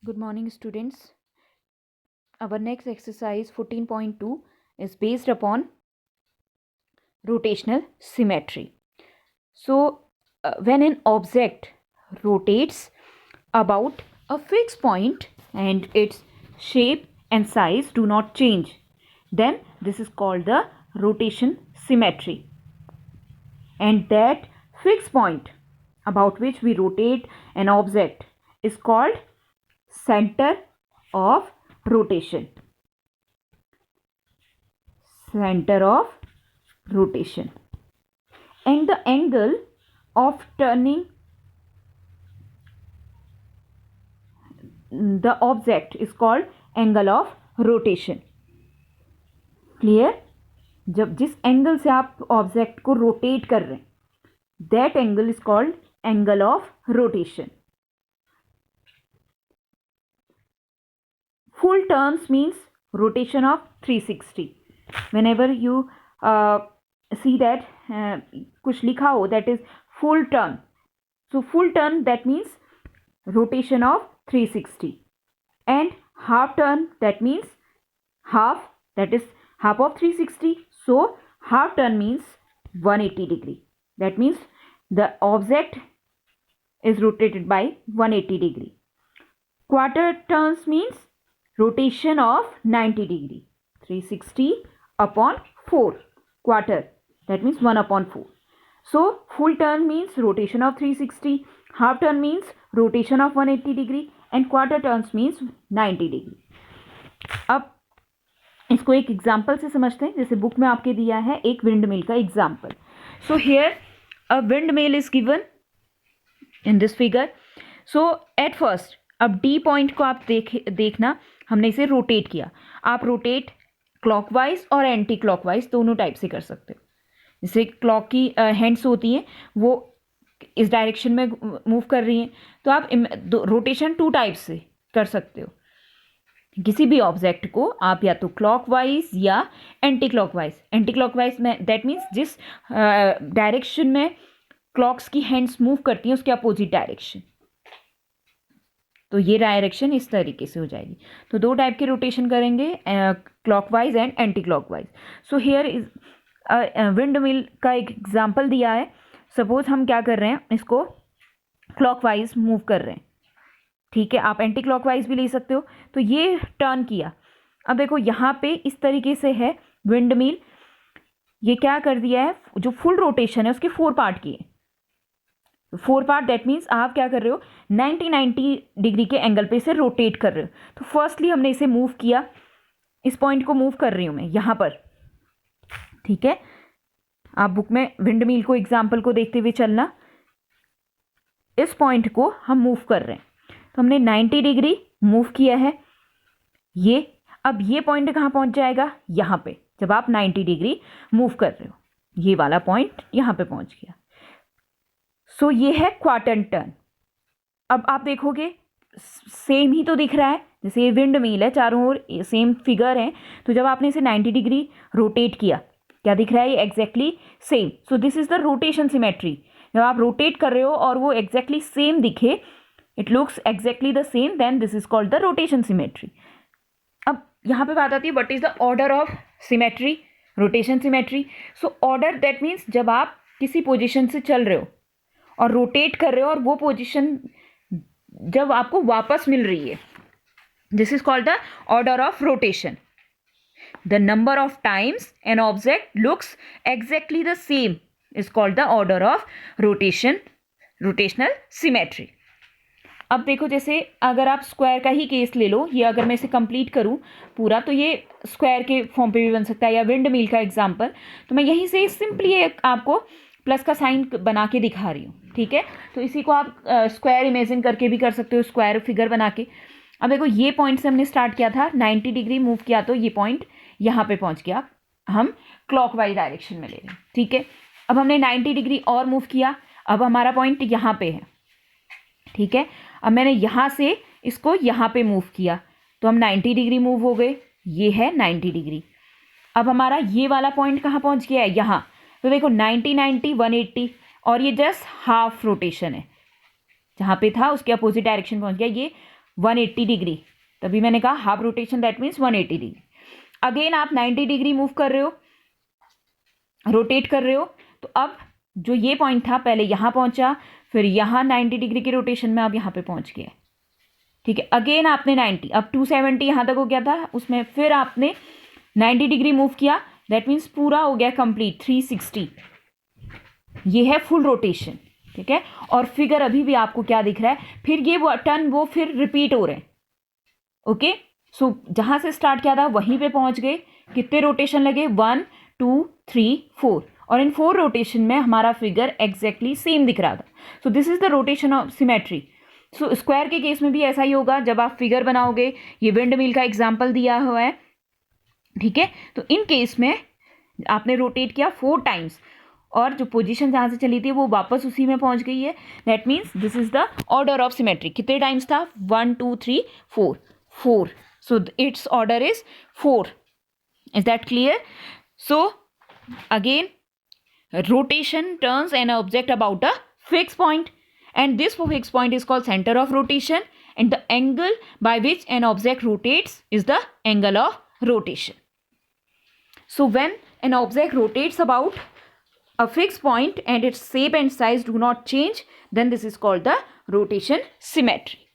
Good morning, students. Our next exercise 14.2 is based upon rotational symmetry. So, when an object rotates about a fixed point and its shape and size do not change, then this is called the rotation symmetry. And that fixed point about which we rotate an object is called center of rotation. Center of rotation. And the angle of turning the object is called angle of rotation. Clear? जब जिस angle से आप object को rotate कर रहे हैं that angle is called angle of rotation. Full turns means rotation of 360. Whenever you see that कुछ लिखा हो that is full turn. So full turn that means rotation of 360. And half turn that means half, that is half of 360. So half turn means 180 degree. That means the object is rotated by 180 degree. Quarter turns means rotation of 90 degree. 360 upon 4. Quarter, that means 1 upon 4. So full turn means rotation of 360, half turn means rotation of 180 degree and quarter turns means 90 degree. अब इसको एक example से समझते हैं. जैसे book में आपके दिया है एक विंड मिल का example. So here a wind mill is given in this figure. So at first अब डी पॉइंट को आप देखना, हमने इसे रोटेट किया. आप रोटेट क्लॉकवाइज और एंटी क्लॉकवाइज दोनों टाइप से कर सकते हो. जैसे क्लॉक की हैंड्स होती हैं वो इस डायरेक्शन में मूव कर रही हैं, तो आप रोटेशन 2 टाइप से कर सकते हो. किसी भी ऑब्जेक्ट को आप या तो क्लॉकवाइज या एंटी क्लॉकवाइज. एंटी क्लॉकवाइज में दैट मीन्स जिस डायरेक्शन में क्लॉक्स की हैंड्स मूव करती हैं उसके अपोजिट डायरेक्शन. तो ये डायरेक्शन इस तरीके से हो जाएगी. तो 2 टाइप के रोटेशन करेंगे, clockwise and anti clockwise. So here is wind mill का एक एग्जांपल दिया है. सपोज हम क्या कर रहे हैं, इसको क्लॉकवाइज मूव कर रहे हैं. ठीक है, आप एंटी क्लॉकवाइज भी ले सकते हो. तो ये टर्न किया. अब देखो यहाँ पे इस तरीके से है विंड मिल. ये क्या कर दिया है, जो फुल रोटेशन है उसके 4 पार्ट किए. 4 पार्ट दैट मीन्स आप क्या कर रहे हो, 90 डिग्री के एंगल पे इसे रोटेट कर रहे हो. तो फर्स्टली हमने इसे मूव किया, इस पॉइंट को मूव कर रही हूँ मैं यहाँ पर. ठीक है, आप बुक में विंड मिल को एग्जाम्पल को देखते हुए चलना. इस पॉइंट को हम मूव कर रहे हैं, तो हमने 90 डिग्री मूव किया है. ये अब ये पॉइंट कहाँ पहुँच जाएगा, यहाँ पे. जब आप 90 डिग्री मूव कर रहे हो ये वाला पॉइंट यहाँ पे पहुँच गया. सो ये है क्वार्टर टर्न. अब आप देखोगे सेम ही तो दिख रहा है, जैसे ये विंड मिल है, चारों ओर सेम फिगर है. तो जब आपने इसे 90 डिग्री रोटेट किया क्या दिख रहा है, ये exactly same. So this is the rotation symmetry. जब आप रोटेट कर रहे हो और वो एग्जैक्टली सेम दिखे, it looks exactly the same, then this is called the rotation symmetry. अब यहाँ पे बात आती है what is the order of symmetry, rotation symmetry. So order that means जब आप किसी पोजिशन से चल रहे हो और रोटेट कर रहे हो और वो पोजीशन जब आपको वापस मिल रही है, this is called the order of rotation. The number of times an object looks exactly the same is called the order of rotation, rotational symmetry. अब देखो, जैसे अगर आप स्क्वायर का ही केस ले लो, ये अगर मैं इसे कंप्लीट करूँ पूरा तो ये स्क्वायर के फॉर्म पे भी बन सकता है, या विंड मिल का एग्जाम्पल. तो मैं यहीं से सिंपली आपको प्लस का साइन बना के दिखा रही हूँ. ठीक है, तो इसी को आप स्क्वायर इमेजिन करके भी कर सकते हो, स्क्वायर फिगर बना के. अब देखो ये पॉइंट से हमने स्टार्ट किया था, 90 डिग्री मूव किया तो ये पॉइंट यहाँ पे पहुँच गया. हम क्लॉकवाइज डायरेक्शन में ले रहे हैं. ठीक है, अब हमने 90 डिग्री और मूव किया, अब हमारा पॉइंट यहाँ पे है. ठीक है, अब मैंने यहाँ से इसको यहाँ पे मूव किया तो हम 90 डिग्री मूव हो गए. ये है 90 डिग्री. अब हमारा ये वाला पॉइंट कहाँ पहुँच गया है, यहाँ. तो देखो 90 90 180 और ये जस्ट हाफ रोटेशन है, जहाँ पे था उसके अपोजिट डायरेक्शन पहुँच गया. ये 180 डिग्री, तभी मैंने कहा half rotation that means 180 degree. Again आप 90 डिग्री मूव कर रहे हो, रोटेट कर रहे हो, तो अब जो ये पॉइंट था पहले यहाँ पहुँचा, फिर यहाँ 90 डिग्री के रोटेशन में अब यहाँ पे पहुँच गया, ठीक है। अगेन आपने 90, अब 270 यहाँ तक हो गया था, उसमें फिर आपने 90 डिग्री मूव किया, दैट मीन्स पूरा हो गया कंप्लीट 360, ये है फुल रोटेशन, ठीक है। और फिगर अभी भी आपको क्या दिख रहा है, फिर ये टर्न वो फिर रिपीट हो रहे हैं, ओके। सो जहाँ से स्टार्ट किया था वहीं पे पहुँच गए, कितने रोटेशन लगे, 1 2 3 4, और इन 4 रोटेशन में हमारा फिगर एग्जैक्टली सेम दिख रहा था। सो this is the rotation of symmetry. So square के केस में भी ऐसा ही होगा, जब आप फिगर बनाओगे, ये विंड मिल का एग्जाम्पल दिया हुआ है, ठीक है। तो इन केस में आपने रोटेट किया 4 टाइम्स, और जो पोजीशन जहाँ से चली थी वो वापस उसी में पहुँच गई है, that means this is the order of symmetry. कितने टाइम्स था, 1 2 3 4 4, so it's order is 4। Is that clear? So again rotation turns an object about a fixed point, and this fixed point is called center of rotation, and the angle by which an object rotates is the angle of rotation. So when an object rotates about a fixed point and its shape and size do not change, then this is called the rotation symmetry.